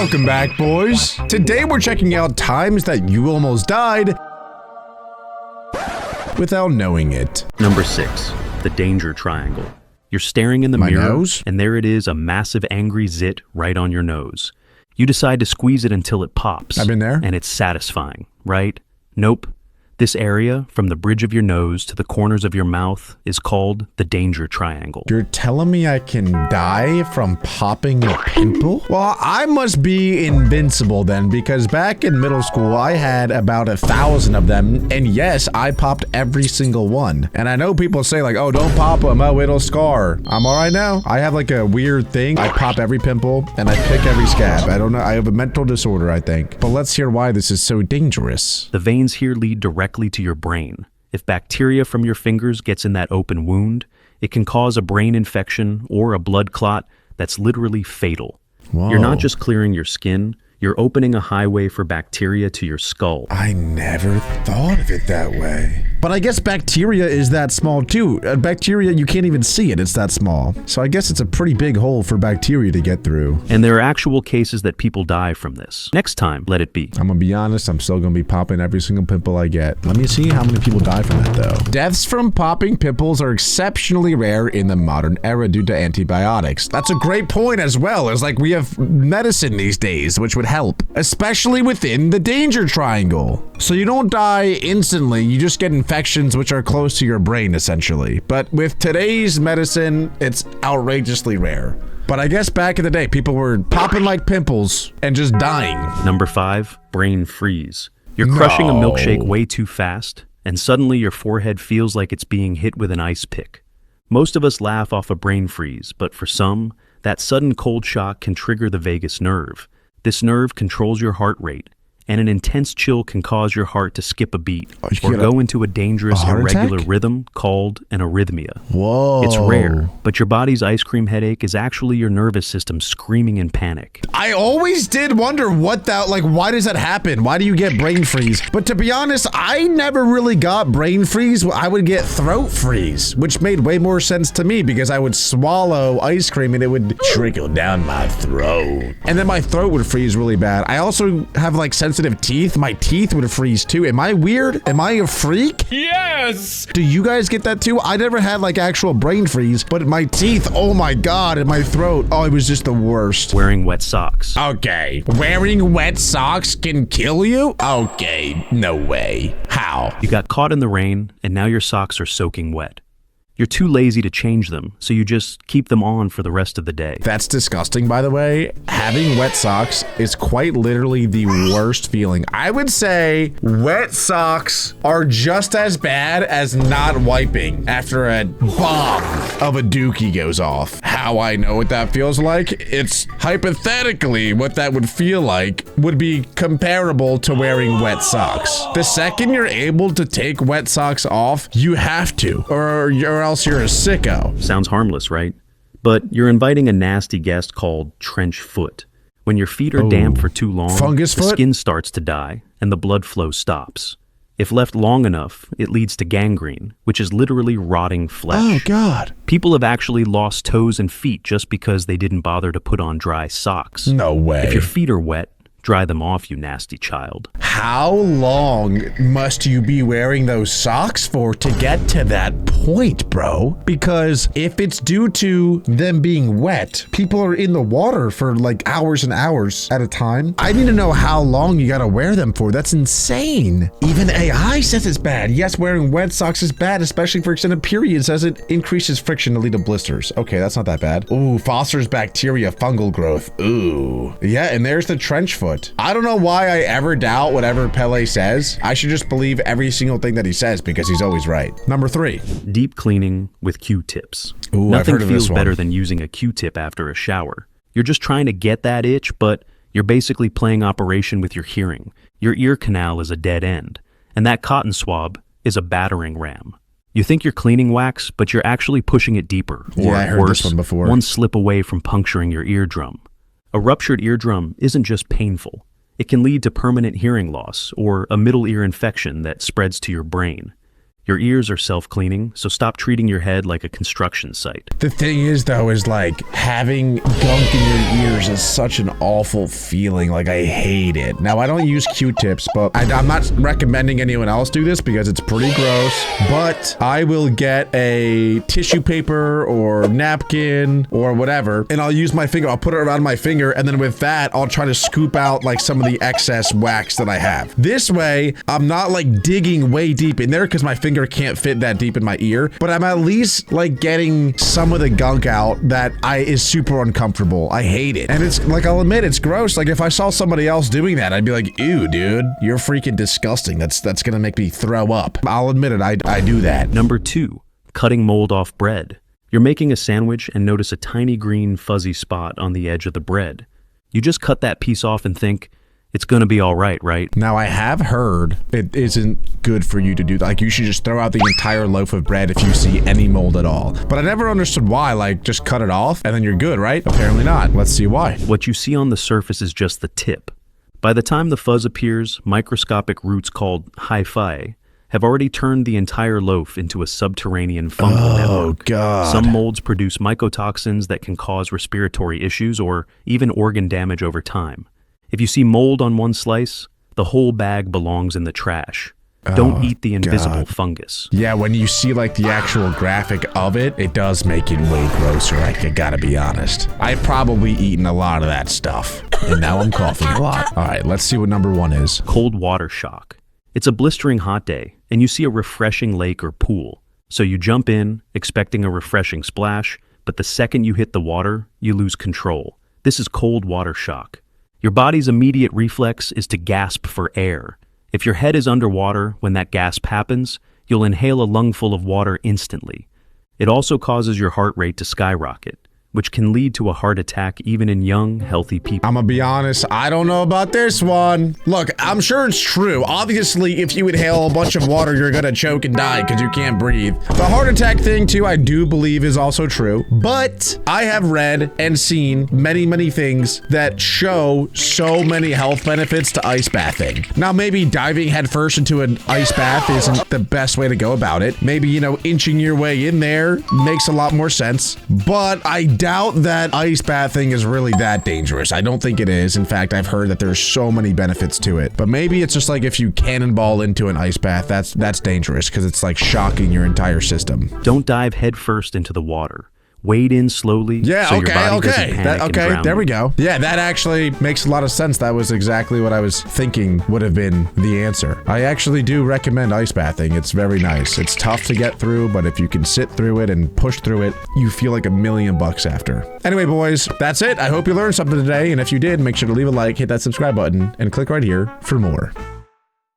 Welcome back, boys. Today we're checking out times that you almost died without knowing it. Number 6, the danger triangle. You're staring in the My mirror, nose? and there it is, a massive angry zit right on your nose. You decide to squeeze it until it pops. I've been there. And it's satisfying, right? Nope. This area, from the bridge of your nose to the corners of your mouth, is called the danger triangle. You're telling me I can die from popping a pimple? Well, I must be invincible then, because back in middle school, I had about 1,000 of them, and yes, I popped every single one. And I know people say like, oh, don't pop them, oh, it'll scar. I'm all right now. I have like a weird thing. I pop every pimple, and I pick every scab. I don't know, I have a mental disorder, I think. But let's hear why this is so dangerous. The veins here lead directly to your brain. If bacteria from your fingers gets in that open wound, it can cause a brain infection or a blood clot that's literally fatal. Whoa. You're not just clearing your skin, you're opening a highway for bacteria to your skull. I never thought of it that way. But I guess bacteria is that small too. Bacteria, you can't even see it, it's that small. So I guess it's a pretty big hole for bacteria to get through. And there are actual cases that people die from this. Next time, let it be. I'm gonna be honest, I'm still gonna be popping every single pimple I get. Let me see how many people die from that though. Deaths from popping pimples are exceptionally rare in the modern era due to antibiotics. That's a great point as well. It's like we have medicine these days, which would help, especially within the danger triangle. So you don't die instantly, you just get infections which are close to your brain essentially. But with today's medicine, it's outrageously rare. But I guess back in the day, people were popping like pimples and just dying. Number 5, brain freeze. You're crushing a milkshake way too fast, and suddenly your forehead feels like it's being hit with an ice pick. Most of us laugh off a brain freeze, but for some, that sudden cold shock can trigger the vagus nerve. This nerve controls your heart rate, and an intense chill can cause your heart to skip a beat or go into a dangerous irregular rhythm called an arrhythmia. Whoa. It's rare, but your body's ice cream headache is actually your nervous system screaming in panic. I always did wonder what that, like, why does that happen? Why do you get brain freeze? But to be honest, I never really got brain freeze. I would get throat freeze, which made way more sense to me because I would swallow ice cream and it would trickle down my throat. And then my throat would freeze really bad. I also have like sensitive teeth. My teeth would freeze too. Am I weird? Am I a freak? Yes! Do you guys get that too? I never had like actual brain freeze, but my teeth, oh my God, and my throat, oh, it was just the worst. Wearing wet socks. Okay, wearing wet socks can kill you? Okay, no way. How? You got caught in the rain, and now your socks are soaking wet. You're too lazy to change them, so you just keep them on for the rest of the day. That's disgusting, by the way. Having wet socks is quite literally the worst feeling. I would say wet socks are just as bad as not wiping after a bomb of a dookie goes off. How I know what that feels like? It's hypothetically what that would feel like would be comparable to wearing wet socks. The second you're able to take wet socks off, you have to, or else you're a sicko. Sounds harmless, right? But you're inviting a nasty guest called trench foot. When your feet are damp for too long, Fungus the foot? skin starts to die and the blood flow stops. If left long enough, it leads to gangrene, which is literally rotting flesh. Oh God. People have actually lost toes and feet just because they didn't bother to put on dry socks. No way. If your feet are wet, dry them off, you nasty child. How long must you be wearing those socks for to get to that point, bro? Because if it's due to them being wet, people are in the water for like hours and hours at a time. I need to know how long you gotta wear them for. That's insane. Even AI says it's bad. Yes, wearing wet socks is bad, especially for extended periods, as it increases friction to lead to blisters. Okay, that's not that bad. Ooh, fosters bacteria, fungal growth. Ooh. Yeah, and there's the trench foot. I don't know why I ever doubt whatever Pele says. I should just believe every single thing that he says because he's always right. Number 3. Deep cleaning with Q-tips. Ooh, Nothing I've heard of feels this one. better than using a Q-tip after a shower. You're just trying to get that itch, but you're basically playing Operation with your hearing. Your ear canal is a dead end, and that cotton swab is a battering ram. You think you're cleaning wax, but you're actually pushing it deeper, or I heard worse, this one before. one slip away from puncturing your eardrum. A ruptured eardrum isn't just painful. It can lead to permanent hearing loss or a middle ear infection that spreads to your brain. Your ears are self-cleaning, so stop treating your head like a construction site. The thing is, though, is like having gunk in your ears is such an awful feeling. Like, I hate it. Now, I don't use Q-tips, but I'm not recommending anyone else do this because it's pretty gross. But I will get a tissue paper or napkin or whatever, and I'll use my finger. I'll put it around my finger, and then with that, I'll try to scoop out like some of the excess wax that I have. This way, I'm not like digging way deep in there because my finger can't fit that deep in my ear, but I'm at least like getting some of the gunk out that is super uncomfortable. I hate it. And it's like, I'll admit it's gross. Like if I saw somebody else doing that, I'd be like, ew, dude, you're freaking disgusting. That's gonna make me throw up. I'll admit it, I do that. Number 2, cutting mold off bread. You're making a sandwich and notice a tiny green fuzzy spot on the edge of the bread. You just cut that piece off and think, it's gonna be all right, right? Now, I have heard it isn't good for you to do that. Like, you should just throw out the entire loaf of bread if you see any mold at all. But I never understood why. Like, just cut it off and then you're good, right? Apparently not. Let's see why. What you see on the surface is just the tip. By the time the fuzz appears, microscopic roots called hyphae have already turned the entire loaf into a subterranean fungal network. Oh, God. Some molds produce mycotoxins that can cause respiratory issues or even organ damage over time. If you see mold on one slice, the whole bag belongs in the trash. Don't eat the invisible fungus. Yeah, when you see like the actual graphic of it, it does make it way grosser, I gotta be honest. I've probably eaten a lot of that stuff, and now I'm coughing a lot. All right, let's see what number 1 is. Cold water shock. It's a blistering hot day, and you see a refreshing lake or pool. So you jump in, expecting a refreshing splash, but the second you hit the water, you lose control. This is cold water shock. Your body's immediate reflex is to gasp for air. If your head is underwater when that gasp happens, you'll inhale a lungful of water instantly. It also causes your heart rate to skyrocket, which can lead to a heart attack even in young, healthy people. I'm gonna be honest, I don't know about this one. Look, I'm sure it's true. Obviously, if you inhale a bunch of water, you're gonna choke and die because you can't breathe. The heart attack thing too, I do believe is also true, but I have read and seen many, many things that show so many health benefits to ice bathing. Now, maybe diving headfirst into an ice bath isn't the best way to go about it. Maybe, you know, inching your way in there makes a lot more sense, but I doubt that ice bathing is really that dangerous. I don't think it is. In fact, I've heard that there's so many benefits to it. But maybe it's just like if you cannonball into an ice bath, that's dangerous because it's like shocking your entire system. Don't dive headfirst into the water. Wade in slowly. Yeah, so your body doesn't panic and drown there you. we go. Yeah, that actually makes a lot of sense. That was exactly what I was thinking would have been the answer. I actually do recommend ice bathing. It's very nice. It's tough to get through, but if you can sit through it and push through it, you feel like $1,000,000 after. Anyway, boys, that's it. I hope you learned something today, and if you did, make sure to leave a like, hit that subscribe button, and click right here for more.